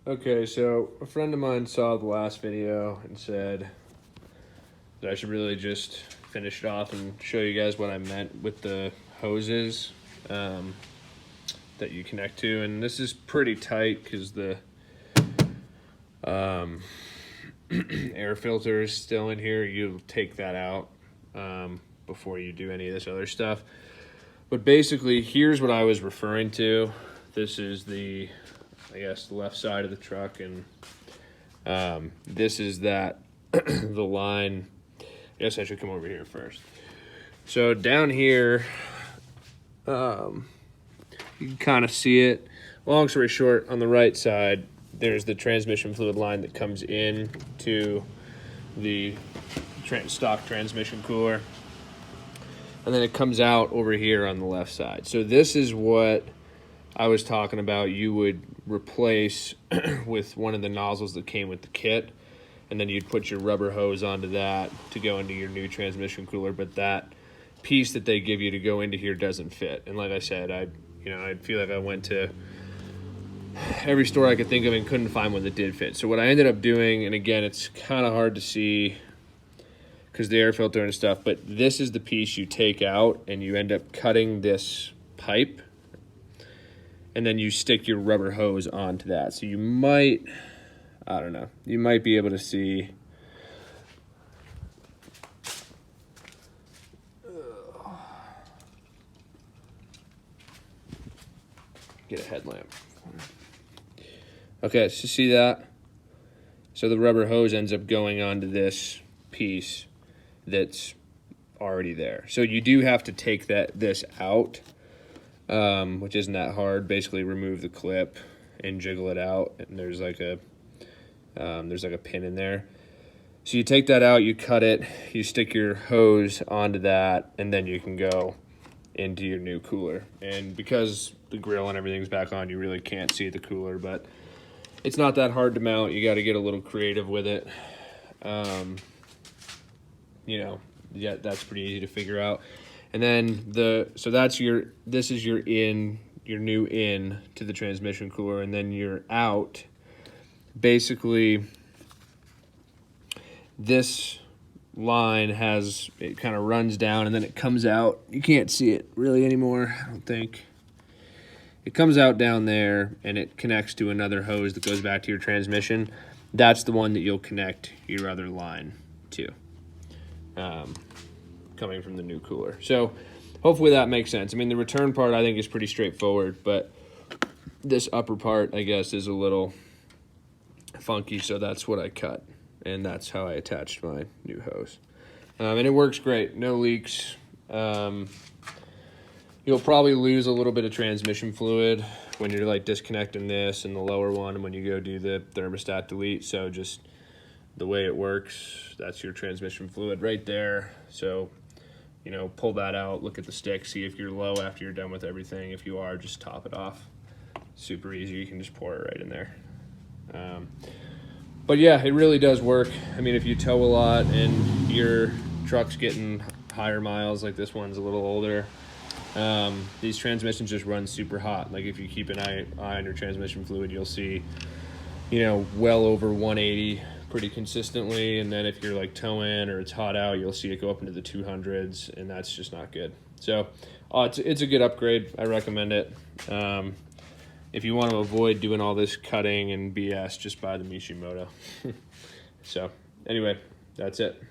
Okay, so a friend of mine saw the last video and said that I should really just finish it off and show you guys what I meant with the hoses that you connect to. And this is pretty tight because the air filter is still in here. You'll take that out before you do any of this other stuff. But basically, here's what I was referring to. This is the, I guess, the left side of the truck, and this is that the line. I guess I should come over here first. So down here, you can kind of see it. Long story short, on the right side, there's the transmission fluid line that comes in to the stock transmission cooler. And then it comes out over here on the left side. So this is what I was talking about. You would replace with one of the nozzles that came with the kit, and then you'd put your rubber hose onto that to go into your new transmission cooler. But that piece that they give you to go into here doesn't fit. And like I said, I feel like I went to every store I could think of and couldn't find one that did fit. So what I ended up doing, and again, it's kind of hard to see because the air filter and stuff, but this is the piece you take out and you end up cutting this pipe, and then you stick your rubber hose onto that. So you might, I don't know, you might be able to see. Get a headlamp. Okay, so see that? So the rubber hose ends up going onto this piece that's already there. So you do have to take this out, which isn't that hard. Basically remove the clip and jiggle it out, and there's like a pin in there. So you take that out, you cut it, you stick your hose onto that, and then you can go into your new cooler. And because the grill and everything's back on, you really can't see the cooler, but it's not that hard to mount. You got to get a little creative with it. Yeah, that's pretty easy to figure out. And then so that's this is your new in to the transmission cooler, and then your out. Basically, this line it kind of runs down and then it comes out. You can't see it really anymore, I don't think. It comes out down there and it connects to another hose that goes back to your transmission. That's the one that you'll connect your other line to, coming from the new cooler. So hopefully that makes sense. I mean, the return part I think is pretty straightforward, but this upper part I guess is a little funky, so that's what I cut, and that's how I attached my new hose. And it works great, no leaks. You'll probably lose a little bit of transmission fluid when you're like disconnecting this and the lower one when you go do the thermostat delete. So just the way it works, that's your transmission fluid right there. So, pull that out, look at the stick, see if you're low after you're done with everything. If you are, just top it off. Super easy, you can just pour it right in there. But yeah, it really does work. I mean, if you tow a lot and your truck's getting higher miles, like this one's a little older, these transmissions just run super hot. Like if you keep an eye on your transmission fluid, you'll see, well over 180 pretty consistently. And then if you're like towing or it's hot out, you'll see it go up into the 200s, and that's just not good. So it's a good upgrade. I recommend it. If you want to avoid doing all this cutting and BS, just buy the Mishimoto. So anyway, that's it.